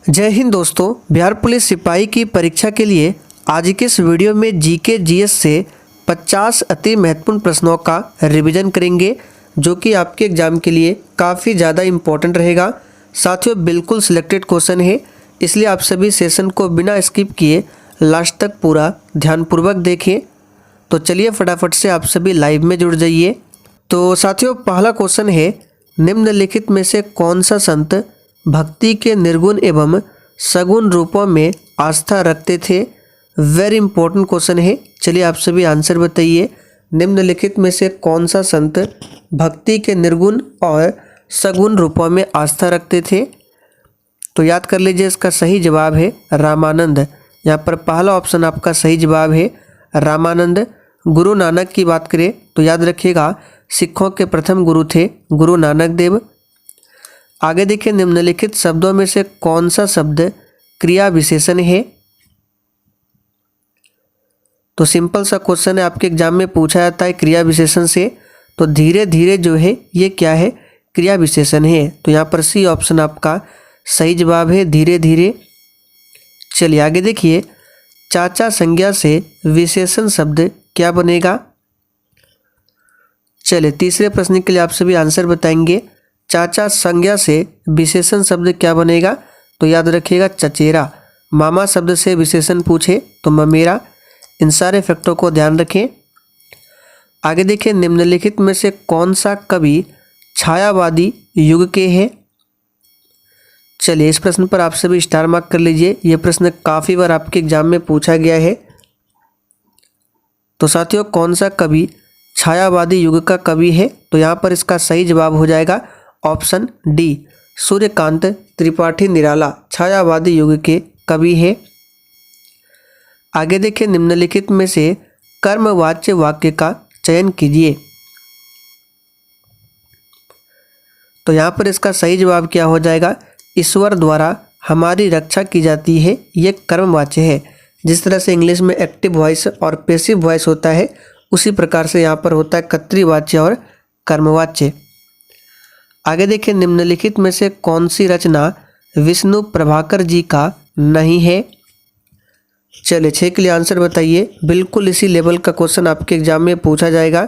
जय हिंद दोस्तों। बिहार पुलिस सिपाही की परीक्षा के लिए आज के इस वीडियो में जीके जीएस से 50 अति महत्वपूर्ण प्रश्नों का रिवीजन करेंगे, जो कि आपके एग्जाम के लिए काफ़ी ज़्यादा इम्पोर्टेंट रहेगा। साथियों, बिल्कुल सिलेक्टेड क्वेश्चन है, इसलिए आप सभी सेशन को बिना स्किप किए लास्ट तक पूरा ध्यानपूर्वक देखें। तो चलिए फटाफट से आप सभी लाइव में जुड़ जाइए। तो साथियों, पहला क्वेश्चन है, निम्नलिखित में से कौन सा संत भक्ति के निर्गुण एवं सगुण रूपों में आस्था रखते थे। वेरी इंपॉर्टेंट क्वेश्चन है। चलिए आप सभी आंसर बताइए। निम्नलिखित में से कौन सा संत भक्ति के निर्गुण और सगुण रूपों में आस्था रखते थे। तो याद कर लीजिए, इसका सही जवाब है रामानंद। यहाँ पर पहला ऑप्शन आपका सही जवाब है रामानंद। गुरु नानक की बात करें तो याद रखिएगा, सिखों के प्रथम गुरु थे गुरु नानक देव। आगे देखिए, निम्नलिखित शब्दों में से कौन सा शब्द क्रिया विशेषण है। तो सिंपल सा क्वेश्चन है, आपके एग्जाम में पूछा जाता है क्रिया विशेषण से। तो धीरे धीरे जो है ये क्या है, क्रिया विशेषण है। तो यहाँ पर सी ऑप्शन आपका सही जवाब है, धीरे धीरे। चलिए आगे देखिए, चाचा संज्ञा से विशेषण शब्द क्या बनेगा। चलिए तीसरे प्रश्न के लिए आप सभी आंसर बताएंगे। चाचा संज्ञा से विशेषण शब्द क्या बनेगा। तो याद रखिएगा चचेरा। मामा शब्द से विशेषण पूछे तो ममेरा। इन सारे फैक्टों को ध्यान रखें। आगे देखिए, निम्नलिखित में से कौन सा कवि छायावादी युग के हैं। चलिए इस प्रश्न पर आप सभी स्टार मार्क कर लीजिए, यह प्रश्न काफ़ी बार आपके एग्जाम में पूछा गया है। तो साथियों, कौन सा कवि छायावादी युग का कवि है। तो यहाँ पर इसका सही जवाब हो जाएगा ऑप्शन डी, सूर्यकांत त्रिपाठी निराला छायावादी युग के कवि है। आगे देखिए, निम्नलिखित में से कर्मवाच्य वाक्य का चयन कीजिए। तो यहाँ पर इसका सही जवाब क्या हो जाएगा, ईश्वर द्वारा हमारी रक्षा की जाती है, ये कर्मवाच्य है। जिस तरह से इंग्लिश में एक्टिव वॉइस और पैसिव वॉइस होता है, उसी प्रकार से यहाँ पर होता है कर्तृवाच्य और कर्मवाच्य। आगे देखिए, निम्नलिखित में से कौन सी रचना विष्णु प्रभाकर जी का नहीं है। चलिए 6 के लिए आंसर बताइए। बिल्कुल इसी लेवल का क्वेश्चन आपके एग्जाम में पूछा जाएगा।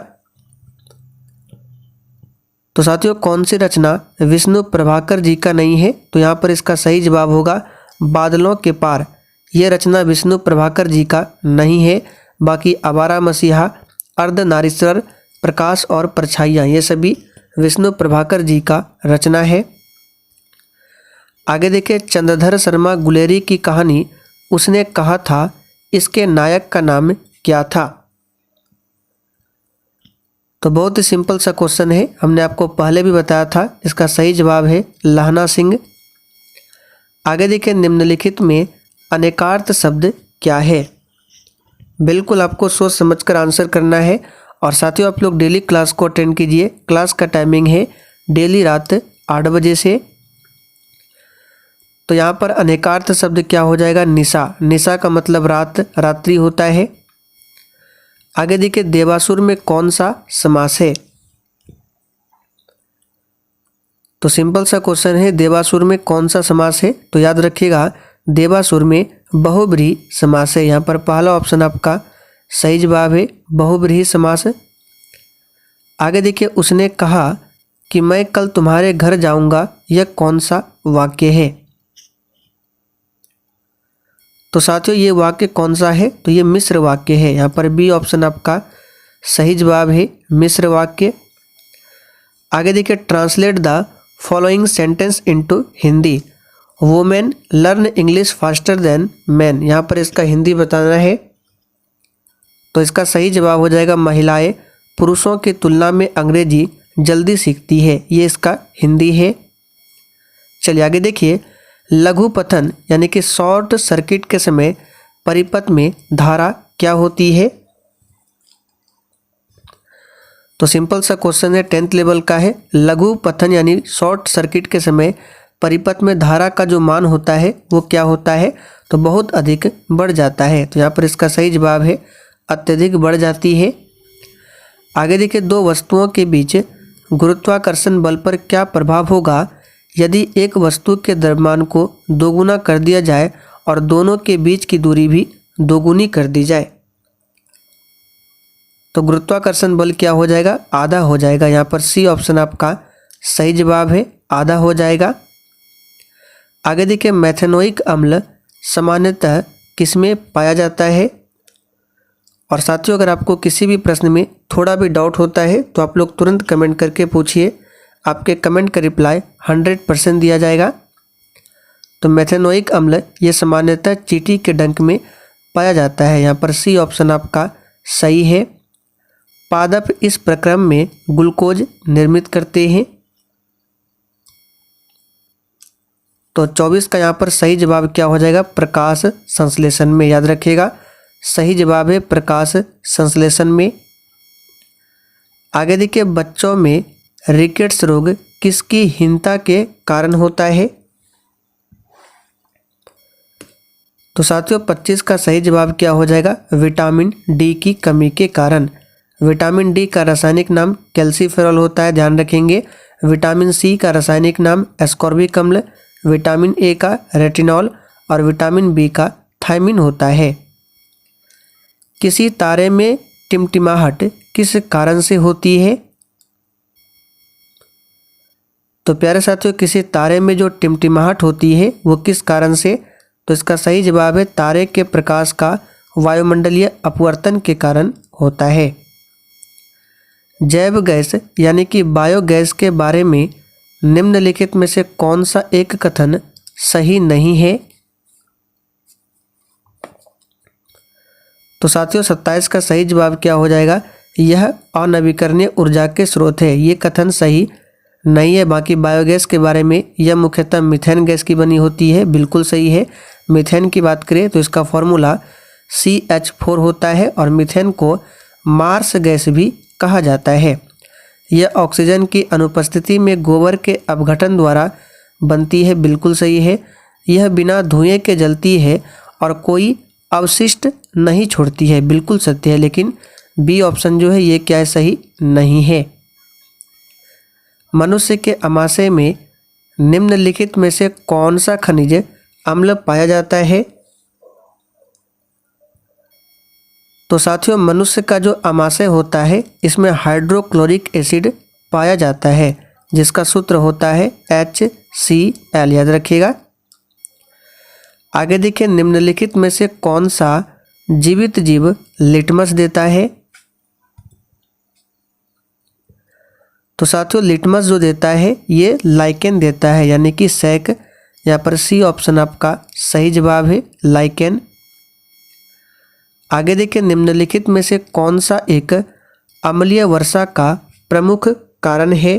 तो साथियों, कौन सी रचना विष्णु प्रभाकर जी का नहीं है। तो यहाँ पर इसका सही जवाब होगा बादलों के पार। यह रचना विष्णु प्रभाकर जी का नहीं है। बाकी आवारा मसीहा, अर्धनारीश्वर, प्रकाश और परछाइयाँ, ये सभी विष्णु प्रभाकर जी का रचना है। आगे देखिए, चंद्रधर शर्मा गुलेरी की कहानी उसने कहा था, इसके नायक का नाम क्या था। तो बहुत ही सिंपल सा क्वेश्चन है, हमने आपको पहले भी बताया था। इसका सही जवाब है लहना सिंह। आगे देखिए, निम्नलिखित में अनेकार्थ शब्द क्या है। बिल्कुल आपको सोच समझकर आंसर करना है। और साथियों, आप लोग डेली क्लास को अटेंड कीजिए। क्लास का टाइमिंग है डेली रात 8 बजे से। तो यहाँ पर अनेकार्थ शब्द क्या हो जाएगा, निशा। निशा का मतलब रात, रात्रि होता है। आगे देखिए, देवासुर में कौन सा समास है। तो सिंपल सा क्वेश्चन है, देवासुर में कौन सा समास है। तो याद रखिएगा, देवासुर में बहुब्रीहि समास है। यहाँ पर पहला ऑप्शन आपका सही जवाब है बहुब्रीहि समास। आगे देखिए, उसने कहा कि मैं कल तुम्हारे घर जाऊंगा, यह कौन सा वाक्य है। तो साथियों, ये वाक्य कौन सा है। तो ये मिश्र वाक्य है। यहाँ पर बी ऑप्शन आपका सही जवाब है मिश्र वाक्य। आगे देखिए, translate the following sentence into Hindi. Women learn English faster than man. यहाँ पर इसका हिंदी बताना है। तो इसका सही जवाब हो जाएगा, महिलाएं पुरुषों की तुलना में अंग्रेजी जल्दी सीखती है, ये इसका हिंदी है। चलिए आगे देखिए, लघु पतन यानी कि शॉर्ट सर्किट के समय परिपथ में धारा क्या होती है। तो सिंपल सा क्वेश्चन है, 10th लेवल का है। लघु पतन यानी शॉर्ट सर्किट के समय परिपथ में धारा का जो मान होता है वो क्या होता है, तो बहुत अधिक बढ़ जाता है। तो यहाँ पर इसका सही जवाब है अत्यधिक बढ़ जाती है। आगे देखिए, दो वस्तुओं के बीच गुरुत्वाकर्षण बल पर क्या प्रभाव होगा, यदि एक वस्तु के द्रव्यमान को दोगुना कर दिया जाए और दोनों के बीच की दूरी भी दोगुनी कर दी जाए तो गुरुत्वाकर्षण बल क्या हो जाएगा, आधा हो जाएगा। यहाँ पर सी ऑप्शन आपका सही जवाब है, आधा हो जाएगा। आगे देखिए, मेथेनोइक अम्ल सामान्यतः किसमें पाया जाता है। और साथियों, अगर आपको किसी भी प्रश्न में थोड़ा भी डाउट होता है तो आप लोग तुरंत कमेंट करके पूछिए, आपके कमेंट का रिप्लाई 100% दिया जाएगा। तो मेथेनोइक अम्ल ये सामान्यतः चींटी के डंक में पाया जाता है। यहाँ पर सी ऑप्शन आपका सही है। पादप इस प्रक्रम में ग्लूकोज निर्मित करते हैं। तो 24 का यहाँ पर सही जवाब क्या हो जाएगा, प्रकाश संश्लेषण में। याद रखिएगा, सही जवाब है प्रकाश संश्लेषण में। आगे देखिए, बच्चों में रिकेट्स रोग किसकी हीनता के कारण होता है। तो साथियों, 25 का सही जवाब क्या हो जाएगा, विटामिन डी की कमी के कारण। विटामिन डी का रासायनिक नाम कैल्सीफेरॉल होता है, ध्यान रखेंगे। विटामिन सी का रासायनिक नाम एस्कॉर्बिक अम्ल, विटामिन ए का रेटिनॉल और विटामिन बी का थायमिन होता है। किसी तारे में टिमटिमाहट किस कारण से होती है। तो प्यारे साथियों, किसी तारे में जो टिमटिमाहट होती है वो किस कारण से, तो इसका सही जवाब है तारे के प्रकाश का वायुमंडलीय अपवर्तन के कारण होता है। जैव गैस यानी कि बायोगैस के बारे में निम्नलिखित में से कौन सा एक कथन सही नहीं है। तो साथियों, 27 का सही जवाब क्या हो जाएगा, यह अनवीकरणीय ऊर्जा के स्रोत है। ये कथन सही नहीं है। बाकी बायोगैस के बारे में यह मुख्यतः मीथेन गैस की बनी होती है, बिल्कुल सही है। मीथेन की बात करें तो इसका फॉर्मूला CH4 होता है और मीथेन को मार्स गैस भी कहा जाता है। यह ऑक्सीजन की अनुपस्थिति में गोबर के अपघटन द्वारा बनती है, बिल्कुल सही है। यह बिना धुएं के जलती है और कोई अवशिष्ट नहीं छोड़ती है, बिल्कुल सत्य है। लेकिन बी ऑप्शन जो है ये क्या है, सही नहीं है। मनुष्य के आमाशय में निम्नलिखित में से कौन सा खनिज अम्ल पाया जाता है। तो साथियों, मनुष्य का जो आमाशय होता है इसमें हाइड्रोक्लोरिक एसिड पाया जाता है, जिसका सूत्र होता है HCl, याद रखिएगा। आगे देखिए, निम्नलिखित में से कौन सा जीवित जीव लिटमस देता है। तो साथियों, लिटमस जो देता है ये लाइकेन देता है, यानी कि सैक। यहाँ पर सी ऑप्शन आपका सही जवाब है, लाइकेन। आगे देखिए, निम्नलिखित में से कौन सा एक अम्लीय वर्षा का प्रमुख कारण है।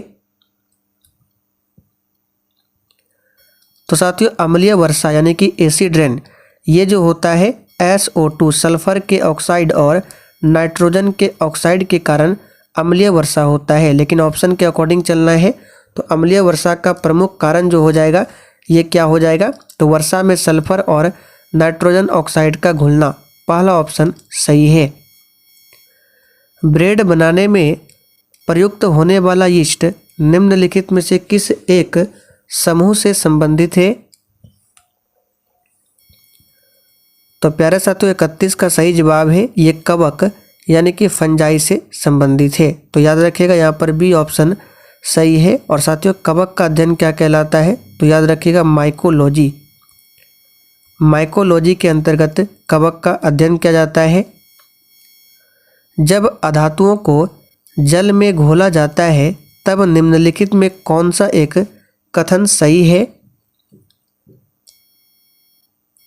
तो साथियों, अम्लीय वर्षा यानी कि एसिड रेन ये जो होता है SO2 सल्फर के ऑक्साइड और नाइट्रोजन के ऑक्साइड के कारण अम्लीय वर्षा होता है। लेकिन ऑप्शन के अकॉर्डिंग चलना है तो अम्लीय वर्षा का प्रमुख कारण जो हो जाएगा ये क्या हो जाएगा, तो वर्षा में सल्फर और नाइट्रोजन ऑक्साइड का घुलना, पहला ऑप्शन सही है। ब्रेड बनाने में प्रयुक्त होने वाला यीस्ट निम्नलिखित में से किस एक समूह से संबंधित है। तो प्यारे साथियों, 31 का सही जवाब है ये कवक यानी कि फंजाई से संबंधित है। तो याद रखिएगा यहाँ पर बी ऑप्शन सही है। और साथियों, कवक का अध्ययन क्या कहलाता है, तो याद रखिएगा माइकोलॉजी। माइकोलॉजी के अंतर्गत कवक का अध्ययन किया जाता है। जब अधातुओं को जल में घोला जाता है तब निम्नलिखित में कौन सा एक कथन सही है।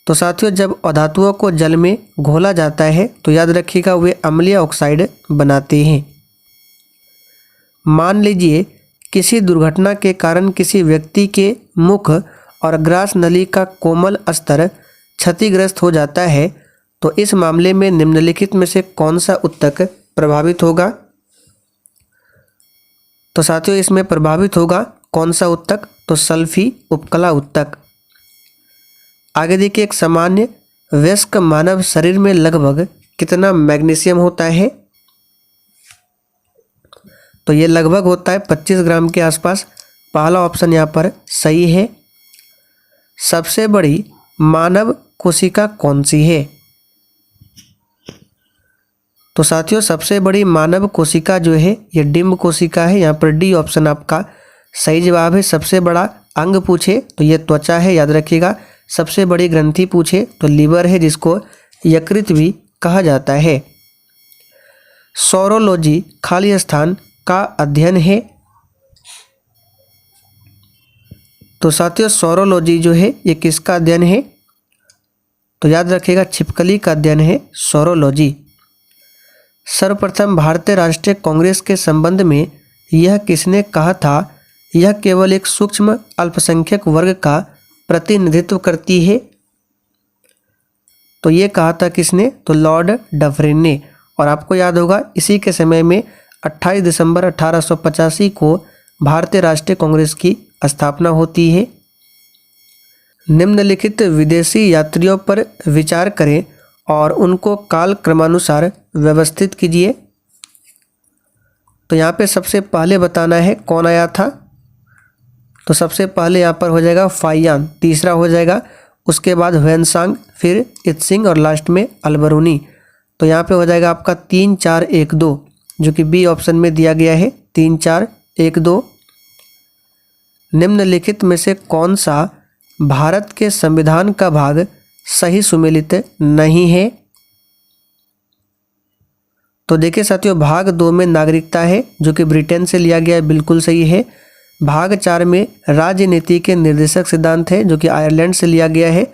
तो साथियों, जब अधातुओं को जल में घोला जाता है तो याद रखिएगा वे अम्लीय ऑक्साइड बनाते हैं। मान लीजिए किसी दुर्घटना के कारण किसी व्यक्ति के मुख और ग्रास नली का कोमल स्तर क्षतिग्रस्त हो जाता है, तो इस मामले में निम्नलिखित में से कौन सा ऊतक प्रभावित होगा। तो साथियों, इसमें प्रभावित होगा कौन सा ऊतक, तो सल्फी उपकला ऊतक। आगे देखिए, एक सामान्य वयस्क मानव शरीर में लगभग कितना मैग्नीशियम होता है। तो ये लगभग होता है 25 ग्राम के आसपास। पहला ऑप्शन यहाँ पर सही है। सबसे बड़ी मानव कोशिका कौन सी है? तो साथियों सबसे बड़ी मानव कोशिका जो है ये डिम्ब कोशिका है। यहाँ पर डी ऑप्शन आपका सही जवाब है। सबसे बड़ा अंग पूछे तो ये त्वचा है, याद रखिएगा। सबसे बड़ी ग्रंथि पूछे तो लीवर है, जिसको यकृत भी कहा जाता है। सौरोलॉजी खाली स्थान का अध्ययन है। तो साथियों सौरोलॉजी जो है ये किसका अध्ययन है? तो याद रखिएगा छिपकली का अध्ययन है सौरोलॉजी। सर्वप्रथम भारतीय राष्ट्रीय कांग्रेस के संबंध में यह किसने कहा था? यह केवल एक सूक्ष्म अल्पसंख्यक वर्ग का प्रतिनिधित्व करती है। तो ये कहा था किसने? तो लॉर्ड डफरिन ने। और आपको याद होगा इसी के समय में 28 दिसंबर 1885 को भारतीय राष्ट्रीय कांग्रेस की स्थापना होती है। निम्नलिखित विदेशी यात्रियों पर विचार करें और उनको काल क्रमानुसार व्यवस्थित कीजिए। तो यहाँ पे सबसे पहले बताना है कौन आया था। तो सबसे पहले यहाँ पर हो जाएगा फाइयान, तीसरा हो जाएगा उसके बाद ह्वेनसांग, फिर इत्सिंग और लास्ट में अलबरूनी। तो यहाँ पे हो जाएगा आपका 3 4 1 2, जो कि बी ऑप्शन में दिया गया है 3 4 1 2। निम्नलिखित में से कौन सा भारत के संविधान का भाग सही सुमेलित नहीं है? तो देखिए साथियों भाग 2 में नागरिकता है, जो कि ब्रिटेन से लिया गया है, बिल्कुल सही है। भाग 4 में राजनीति के निर्देशक सिद्धांत है, जो कि आयरलैंड से लिया गया है,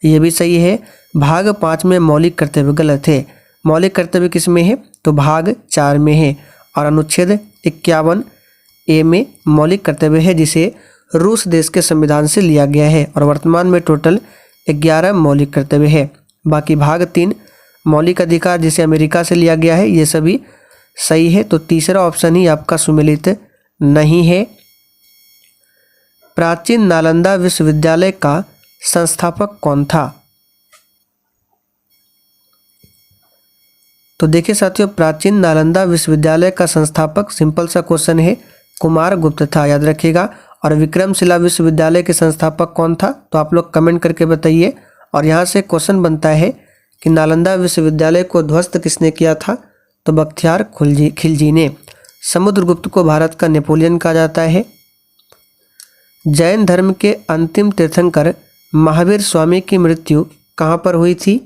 ये भी सही है। भाग 5 में मौलिक कर्तव्य गलत है। मौलिक कर्तव्य किस में है? तो भाग 4 में है। और अनुच्छेद 51 ए में मौलिक कर्तव्य है, जिसे रूस देश के संविधान से लिया गया है। और वर्तमान में टोटल 11 मौलिक कर्तव्य है। बाकी भाग 3 मौलिक अधिकार, जिसे अमेरिका से लिया गया है, ये सभी सही है। तो तीसरा ऑप्शन ही आपका सुमेलित नहीं है। प्राचीन नालंदा विश्वविद्यालय का संस्थापक कौन था? तो देखिए साथियों प्राचीन नालंदा विश्वविद्यालय का संस्थापक सिंपल सा क्वेश्चन है, कुमार गुप्त था, याद रखिएगा। और विक्रमशिला विश्वविद्यालय के संस्थापक कौन था? तो आप लोग कमेंट करके बताइए। और यहाँ से क्वेश्चन बनता है कि नालंदा विश्वविद्यालय को ध्वस्त किसने किया था? तो बख्तियार खिलजी ने। समुद्रगुप्त को भारत का नेपोलियन कहा जाता है। जैन धर्म के अंतिम तीर्थंकर महावीर स्वामी की मृत्यु कहाँ पर हुई थी?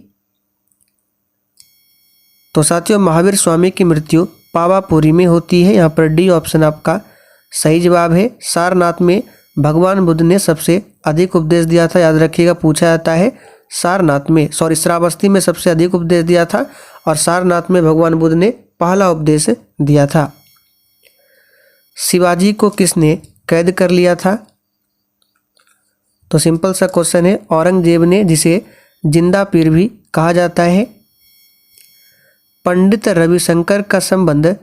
तो साथियों महावीर स्वामी की मृत्यु पावापुरी में होती है। यहाँ पर डी ऑप्शन आपका सही जवाब है। सारनाथ में भगवान बुद्ध ने सबसे अधिक उपदेश दिया था, याद रखिएगा, पूछा जाता है। सारनाथ में श्रावस्ती में सबसे अधिक उपदेश दिया था और सारनाथ में भगवान बुद्ध ने पहला उपदेश दिया था। शिवाजी को किसने कैद कर लिया था? तो सिंपल सा क्वेश्चन है, औरंगजेब ने, जिसे जिंदा पीर भी कहा जाता है। पंडित रविशंकर का संबंध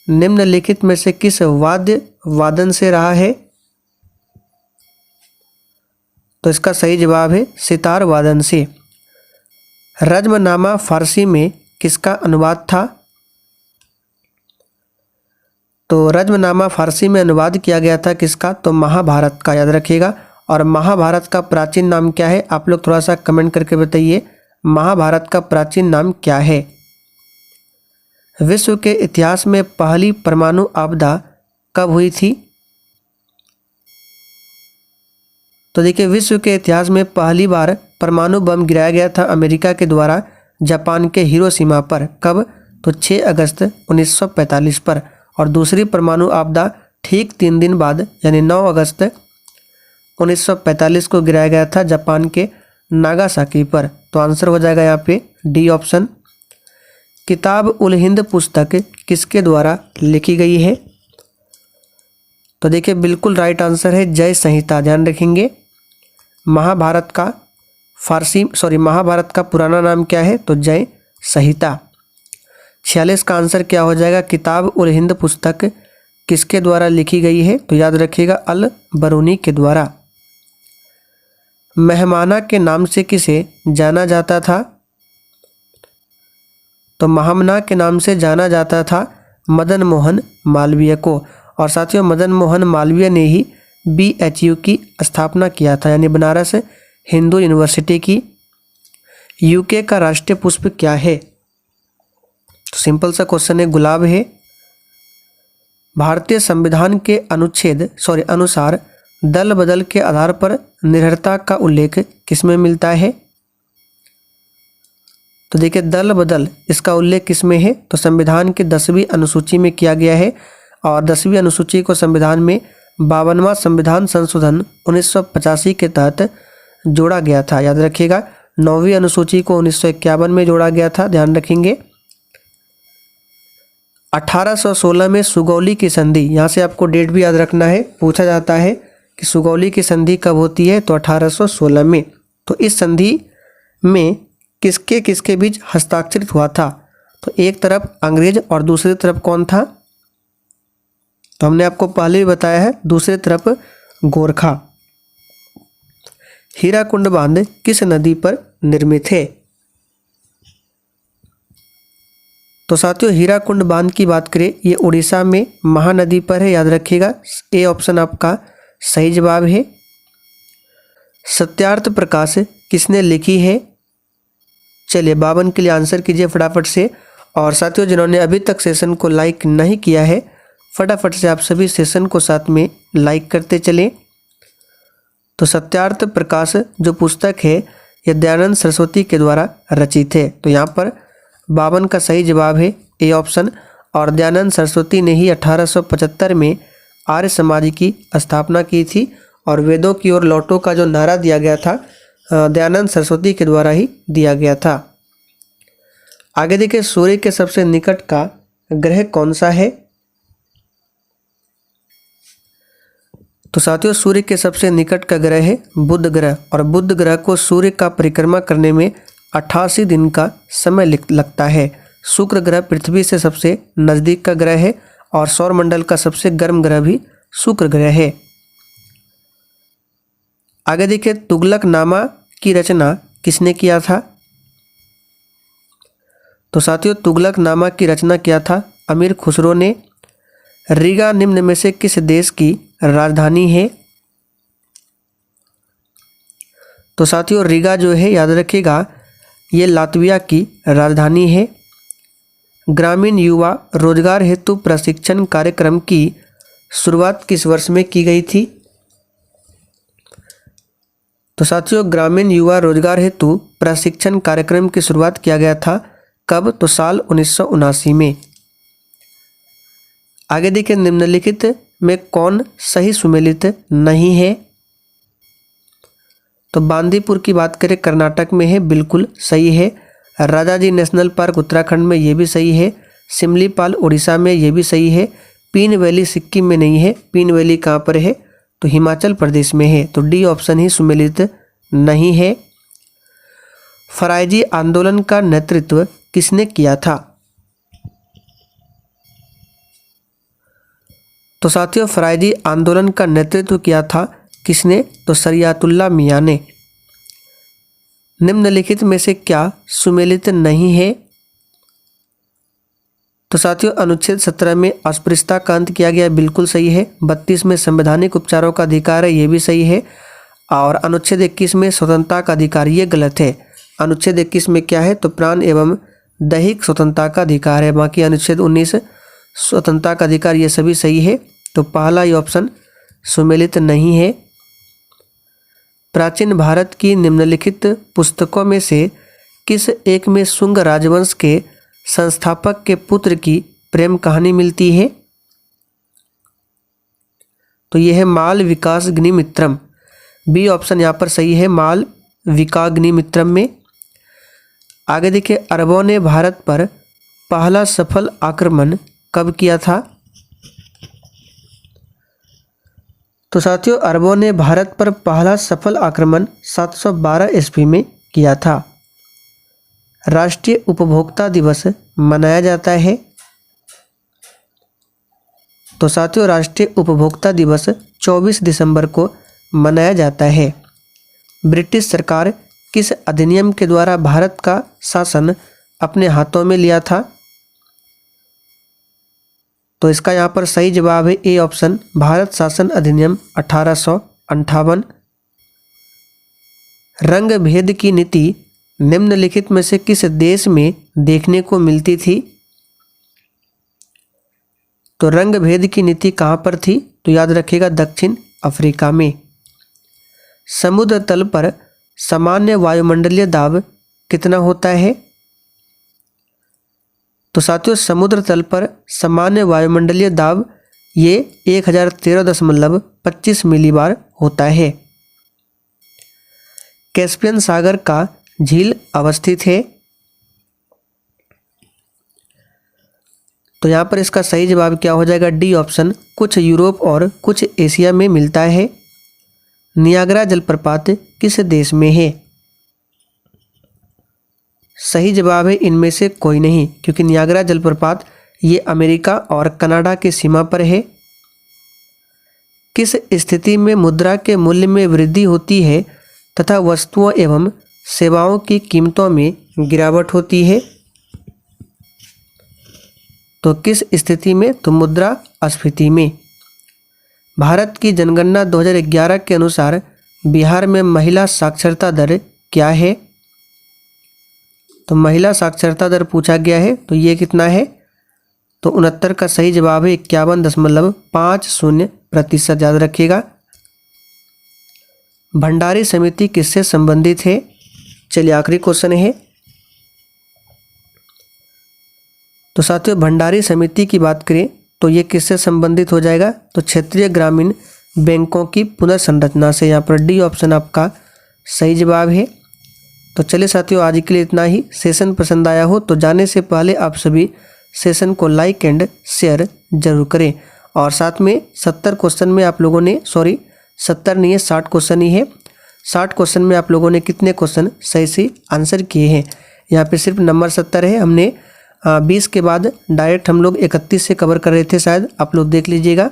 निम्नलिखित में से किस वाद्य वादन से रहा है? तो इसका सही जवाब है सितार वादन से। रज्मनामा फारसी में किसका अनुवाद था? तो रज्मनामा फारसी में अनुवाद किया गया था किसका? तो महाभारत का, याद रखिएगा। और महाभारत का प्राचीन नाम क्या है? आप लोग थोड़ा सा कमेंट करके बताइए, महाभारत का प्राचीन नाम क्या है? विश्व के इतिहास में पहली परमाणु आपदा कब हुई थी? तो देखिए विश्व के इतिहास में पहली बार परमाणु बम गिराया गया था अमेरिका के द्वारा जापान के हिरोशिमा पर। कब? तो 6 अगस्त 1945 पर। और दूसरी परमाणु आपदा ठीक 3 दिन बाद यानी 9 अगस्त 1945 को गिराया गया था जापान के नागासाकी पर। तो आंसर हो जाएगा यहाँ पे डी ऑप्शन। किताब उल हिंद पुस्तक किसके द्वारा लिखी गई है? तो देखिए बिल्कुल राइट आंसर है जय संहिता। ध्यान रखेंगे महाभारत का पुराना नाम क्या है? तो जय संहिता। 46 का आंसर क्या हो जाएगा? किताब उल हिंद पुस्तक किसके द्वारा लिखी गई है? तो याद रखिएगा अल बरूनी के द्वारा। मेहमाना के नाम से किसे जाना जाता था? तो महामना के नाम से जाना जाता था मदन मोहन मालवीय को। और साथियों मदन मोहन मालवीय ने ही BHU की स्थापना किया था, यानी बनारस हिंदू यूनिवर्सिटी की। यूके का राष्ट्रीय पुष्प क्या है? तो सिंपल सा क्वेश्चन है, गुलाब है। भारतीय संविधान के अनुसार दल बदल के आधार पर निर्भरता का उल्लेख किसमें मिलता है? तो देखिए, दल बदल इसका उल्लेख किसमें है? तो संविधान के 10वीं अनुसूची में किया गया है, और 10वीं अनुसूची को संविधान में 52वां संविधान संशोधन 1985 के तहत जोड़ा गया था, याद रखिएगा। 9वीं अनुसूची को 1951 में जोड़ा गया था, ध्यान रखेंगे। 1816 में सुगौली की संधि, यहाँ से आपको डेट भी याद रखना है, पूछा जाता है कि सुगौली की संधि कब होती है, तो 1816 में। तो इस संधि में किसके किसके बीच हस्ताक्षरित हुआ था? तो एक तरफ अंग्रेज और दूसरी तरफ कौन था? तो हमने आपको पहले भी बताया है, दूसरी तरफ गोरखा। हीराकुंड बांध किस नदी पर निर्मित है? तो साथियों, हीराकुंड बांध की बात करें, ये उड़ीसा में महानदी पर है, याद रखिएगा। ए ऑप्शन आपका सही जवाब है। सत्यार्थ प्रकाश किसने लिखी है? चलिए 52 के लिए आंसर कीजिए फटाफट से। और साथियों, जिन्होंने अभी तक सेशन को लाइक नहीं किया है, फटाफट से आप सभी सेशन को साथ में लाइक करते चलें। तो सत्यार्थ प्रकाश जो पुस्तक है, यह दयानंद सरस्वती के द्वारा रचित है। तो यहाँ पर 52 का सही जवाब है ए ऑप्शन। और दयानंद सरस्वती ने ही 1875 में आर्य समाज की स्थापना की थी, और वेदों की ओर लौटो का जो नारा दिया गया था, दयानंद सरस्वती के द्वारा ही दिया गया था। आगे देखिए, सूर्य के सबसे निकट का ग्रह कौन सा है? तो साथियों, सूर्य के सबसे निकट का ग्रह है बुध ग्रह, और बुध ग्रह को सूर्य का परिक्रमा करने में 88 दिन का समय लगता है। शुक्र ग्रह पृथ्वी से सबसे नज़दीक का ग्रह है, और सौरमंडल का सबसे गर्म ग्रह भी शुक्र ग्रह है। आगे देखिए, तुगलकनामा की रचना किसने किया था? तो साथियों, तुगलकनामा की रचना किया था अमीर खुसरो ने। रीगा निम्न में से किस देश की राजधानी है? तो साथियों, रीगा जो है, याद रखिएगा, ये लातविया की राजधानी है। ग्रामीण युवा रोजगार हेतु प्रशिक्षण कार्यक्रम की शुरुआत किस वर्ष में की गई थी? तो साथियों, ग्रामीण युवा रोजगार हेतु प्रशिक्षण कार्यक्रम की शुरुआत किया गया था कब? तो साल 1979 में। आगे देखिए, निम्नलिखित में कौन सही सुमेलित नहीं है? तो बांदीपुर की बात करें, कर्नाटक में है, बिल्कुल सही है। राजाजी नेशनल पार्क उत्तराखंड में, ये भी सही है। सिमलीपाल उड़ीसा में, ये भी सही है। पीन वैली सिक्किम में नहीं है। पीन वैली कहाँ पर है? तो हिमाचल प्रदेश में है। तो डी ऑप्शन ही सुमेलित नहीं है। फरायजी आंदोलन का नेतृत्व किसने किया था? तो साथियों, फरायजी आंदोलन का नेतृत्व किया था किसने? तो शरियतुल्लाह मियां ने। निम्नलिखित में से क्या सुमेलित नहीं है? तो साथियों, अनुच्छेद 17 में अस्पृश्यता का अंत किया गया, बिल्कुल सही है। 32 में संवैधानिक उपचारों का अधिकार है, ये भी सही है। और अनुच्छेद 21 में स्वतंत्रता का अधिकार, ये गलत है। अनुच्छेद 21 में क्या है? तो प्राण एवं दैहिक स्वतंत्रता का अधिकार है। बाकी अनुच्छेद 19 स्वतंत्रता का अधिकार, ये सभी सही है। तो पहला ही ऑप्शन सुमेलित नहीं है। प्राचीन भारत की निम्नलिखित पुस्तकों में से किस एक में शुंग राजवंश के संस्थापक के पुत्र की प्रेम कहानी मिलती है? तो यह है माल विकासग्निमित्रम। बी ऑप्शन यहाँ पर सही है, माल विकाग्निमित्रम में। आगे देखिए, अरबों ने भारत पर पहला सफल आक्रमण कब किया था? तो साथियों, अरबों ने भारत पर पहला सफल आक्रमण 712 ईस्वी में किया था। राष्ट्रीय उपभोक्ता दिवस मनाया जाता है। तो साथियों, राष्ट्रीय उपभोक्ता दिवस 24 दिसंबर को मनाया जाता है। ब्रिटिश सरकार किस अधिनियम के द्वारा भारत का शासन अपने हाथों में लिया था? तो इसका यहाँ पर सही जवाब है ए ऑप्शन, भारत शासन अधिनियम 1858। रंग भेद की नीति निम्नलिखित में से किस देश में देखने को मिलती थी? तो रंग भेद की नीति कहाँ पर थी? तो याद रखिएगा दक्षिण अफ्रीका में। समुद्र तल पर सामान्य वायुमंडलीय दाब कितना होता है? तो साथियों समुद्र तल पर सामान्य वायुमंडलीय दाब ये 1013.25 मिलीबार होता है। कैस्पियन सागर का झील अवस्थित है? तो यहाँ पर इसका सही जवाब क्या हो जाएगा? डी ऑप्शन, कुछ यूरोप और कुछ एशिया में मिलता है। नियाग्रा जलप्रपात किस देश में है? सही जवाब है इनमें से कोई नहीं, क्योंकि नियाग्रा जलप्रपात ये अमेरिका और कनाडा की सीमा पर है। किस स्थिति में मुद्रा के मूल्य में वृद्धि होती है तथा वस्तुओं एवं सेवाओं की कीमतों में गिरावट होती है? तो किस स्थिति में? तो मुद्रास्फीति में। भारत की जनगणना 2011 के अनुसार बिहार में महिला साक्षरता दर क्या है? तो महिला साक्षरता दर पूछा गया है, तो ये कितना है? तो 69 का सही जवाब है 51.50%। याद रखिएगा। भंडारी समिति किससे संबंधित है? चलिए आखिरी क्वेश्चन है। तो साथियों भंडारी समिति की बात करें तो ये किससे संबंधित हो जाएगा? तो क्षेत्रीय ग्रामीण बैंकों की पुनर्संरचना से। यहाँ पर डी ऑप्शन आपका सही जवाब है। तो चलिए साथियों आज के लिए इतना ही। सेशन पसंद आया हो तो जाने से पहले आप सभी सेशन को लाइक एंड शेयर जरूर करें। और साथ में 70 क्वेश्चन में आप लोगों ने 70 नहीं है 60 क्वेश्चन ही है। 60 क्वेश्चन में आप लोगों ने कितने क्वेश्चन सही से आंसर किए हैं? यहाँ पे सिर्फ नंबर 70 है। हमने 20 के बाद डायरेक्ट हम लोग 31 से कवर कर रहे थे, शायद आप लोग देख लीजिएगा।